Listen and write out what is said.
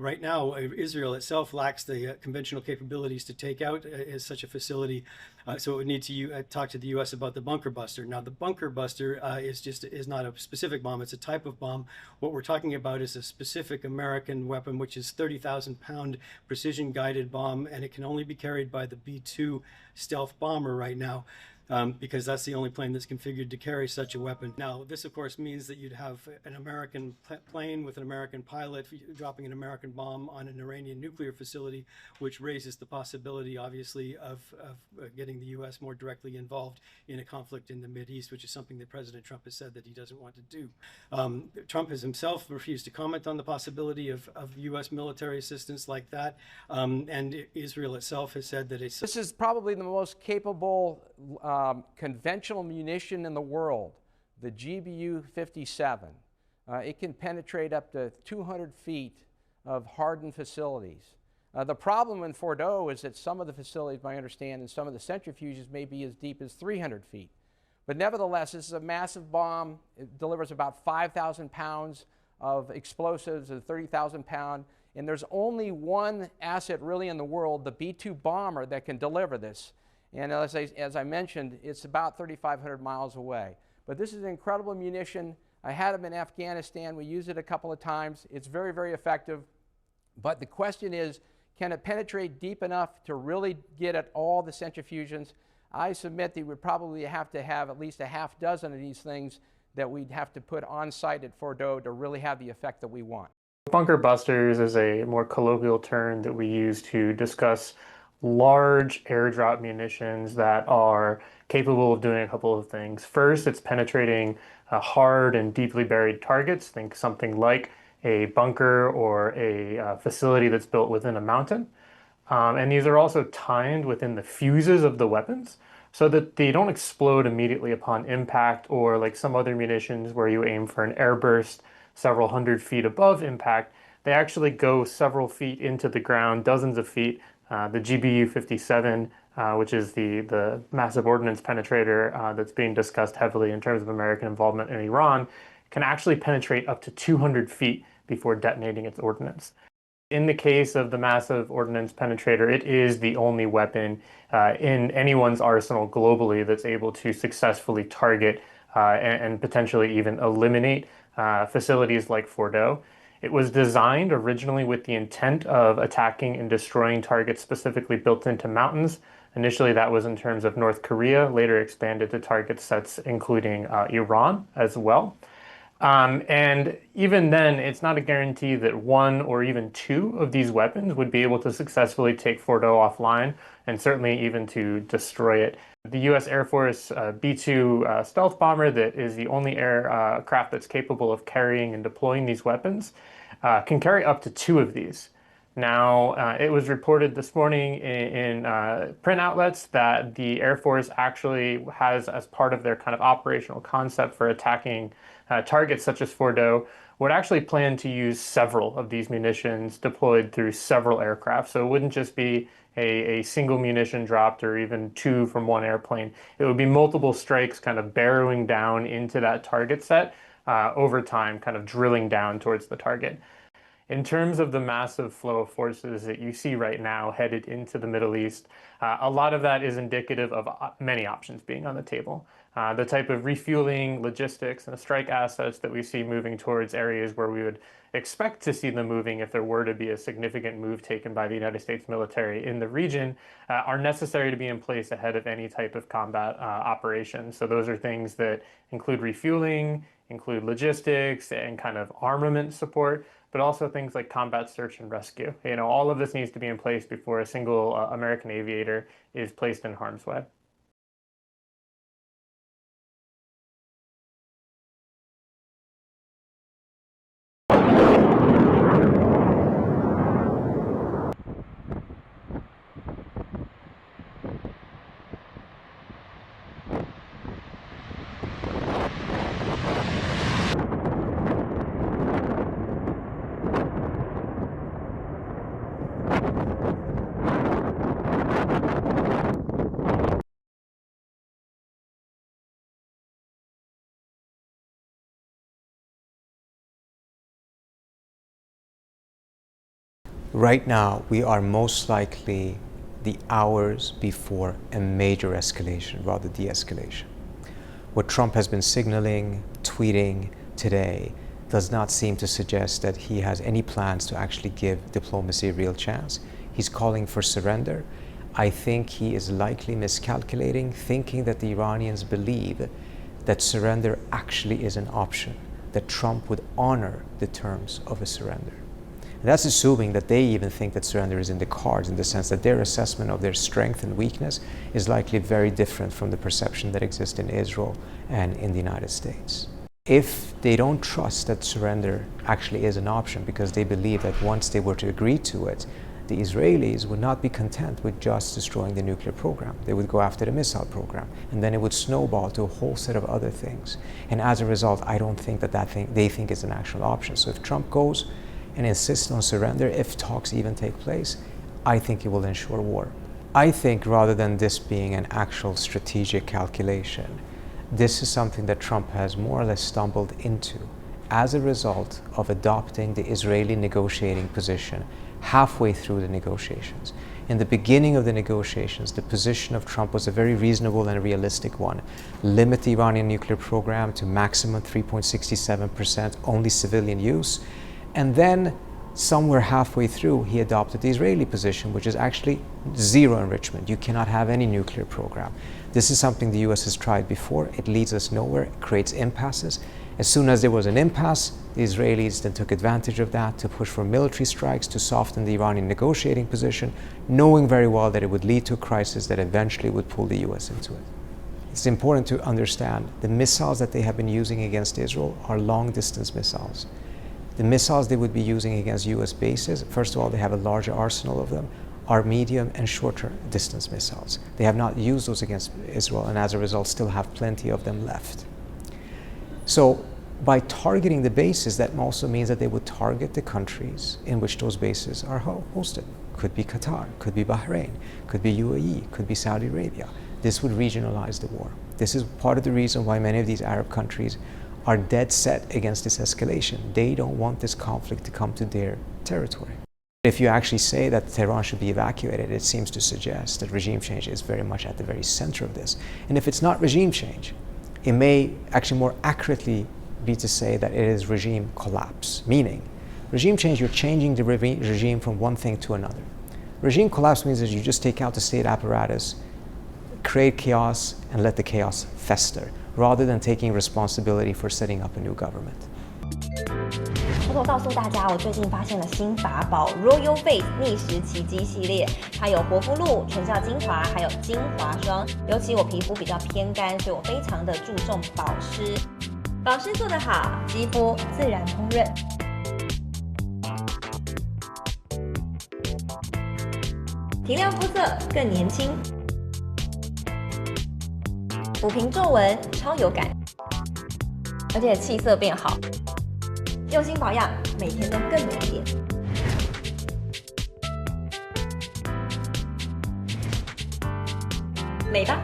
right now, Israel itself lacks the conventional capabilities to take out such a facility, so it would need to talk to the U.S. about the bunker buster. Now, the bunker buster is not a specific bomb; it's a type of bomb. What we're talking about is a specific American weapon, which is 30,000-pound precision-guided bomb, and it can only be carried by the B-2 stealth bomber right now. Because that's the only plane that's configured to carry such a weapon. Now, this, of course, means that you'd have an American plane with an American pilot dropping an American bomb on an Iranian nuclear facility, which raises the possibility, obviously, of getting the U.S. more directly involved in a conflict in the Mideast, which is something that President Trump has said that he doesn't want to do. Trump has himself refused to comment on the possibility of U.S. military assistance like that, and Israel itself has said that this is probably the most capable conventional munition in the world, the GBU-57. It can penetrate up to 200 feet of hardened facilities. The problem in Fordo is that some of the facilities, I understand, and some of the centrifuges may be as deep as 300 feet. But nevertheless, this is a massive bomb. It delivers about 5,000 pounds of explosives, a 30,000 pound, and there's only one asset really in the world, the B-2 bomber, that can deliver this. And as I mentioned, it's about 3,500 miles away. But this is an incredible munition. I had them in Afghanistan. We used it a couple of times. It's very, very effective. But the question is, can it penetrate deep enough to really get at all the centrifuges? I submit that we would probably have to have at least a half dozen of these things that we'd have to put on site at Fordo to really have the effect that we want. Bunker busters is a more colloquial term that we use to discuss large airdrop munitions that are capable of doing a couple of things. First, it's penetrating hard and deeply buried targets. Think something like a bunker or a facility that's built within a mountain. And these are also timed within the fuses of the weapons so that they don't explode immediately upon impact, or like some other munitions where you aim for an airburst several hundred feet above impact. They actually go several feet into the ground, dozens of feet. The GBU-57, which is the massive ordnance penetrator that's being discussed heavily in terms of American involvement in Iran, can actually penetrate up to 200 feet before detonating its ordnance. In the case of the massive ordnance penetrator, it is the only weapon in anyone's arsenal globally that's able to successfully target and potentially even eliminate facilities like Fordo. It was designed originally with the intent of attacking and destroying targets specifically built into mountains. Initially, that was in terms of North Korea, later expanded to target sets including Iran as well. And even then, it's not a guarantee that one or even two of these weapons would be able to successfully take Fordo offline, and certainly even to destroy it. The U.S. Air Force B-2 stealth bomber, that is the only aircraft that's capable of carrying and deploying these weapons, can carry up to two of these. Now, it was reported this morning in print outlets that the Air Force actually has, as part of their kind of operational concept for attacking targets such as Fordo, would actually plan to use several of these munitions deployed through several aircraft. So it wouldn't just be a single munition dropped or even two from one airplane. It would be multiple strikes kind of barreling down into that target set over time, kind of drilling down towards the target. In terms of the massive flow of forces that you see right now headed into the Middle East, a lot of that is indicative of many options being on the table. The type of refueling, logistics, and strike assets that we see moving towards areas where we would expect to see them moving if there were to be a significant move taken by the United States military in the region are necessary to be in place ahead of any type of combat operation. So those are things that include refueling, include logistics, and kind of armament support, but also things like combat search and rescue. You know, all of this needs to be in place before a single American aviator is placed in harm's way. Right now, we are most likely the hours before a major escalation, rather de-escalation. What Trump has been signaling, tweeting today does not seem to suggest that he has any plans to actually give diplomacy a real chance. He's calling for surrender. I think he is likely miscalculating, thinking that the Iranians believe that surrender actually is an option, that Trump would honor the terms of a surrender. And that's assuming that they even think that surrender is in the cards, in the sense that their assessment of their strength and weakness is likely very different from the perception that exists in Israel and in the United States. If they don't trust that surrender actually is an option, because they believe that once they were to agree to it, the Israelis would not be content with just destroying the nuclear program. They would go after the missile program, and then it would snowball to a whole set of other things. And as a result, I don't think that they think is an actual option. So if Trump goes and insists on surrender, if talks even take place, I think it will ensure war. I think rather than this being an actual strategic calculation, this is something that Trump has more or less stumbled into as a result of adopting the Israeli negotiating position halfway through the negotiations. In the beginning of the negotiations, the position of Trump was a very reasonable and realistic one. Limit the Iranian nuclear program to maximum 3.67%, only civilian use. And then somewhere halfway through, he adopted the Israeli position, which is actually zero enrichment. You cannot have any nuclear program. This is something the US has tried before. It leads us nowhere, it creates impasses. As soon as there was an impasse, the Israelis then took advantage of that to push for military strikes to soften the Iranian negotiating position, knowing very well that it would lead to a crisis that eventually would pull the US into it. It's important to understand the missiles that they have been using against Israel are long-distance missiles. The missiles they would be using against US bases, first of all, they have a larger arsenal of them, are medium and shorter distance missiles. They have not used those against Israel, and as a result still have plenty of them left. So by targeting the bases, that also means that they would target the countries in which those bases are hosted. Could be Qatar, could be Bahrain, could be UAE, could be Saudi Arabia. This would regionalize the war. This is part of the reason why many of these Arab countries are dead set against this escalation. They don't want this conflict to come to their territory. If you actually say that Tehran should be evacuated, it seems to suggest that regime change is very much at the very center of this. And if it's not regime change, it may actually more accurately be to say that it is regime collapse, meaning regime change, you're changing the regime from one thing to another. Regime collapse means that you just take out the state apparatus, create chaos, and let the chaos fester, rather than taking responsibility for setting up a new government. 偷偷告诉大家，我最近发现了新法宝 Royal Face 逆时奇迹系列，它有活肤露、全效精华，还有精华霜。尤其我皮肤比较偏干，所以我非常的注重保湿。保湿做得好，肌肤自然烹润。提亮肤色更年轻，抚平皱纹超有感，而且气色变好。用心保养，每天都更美丽。美吧。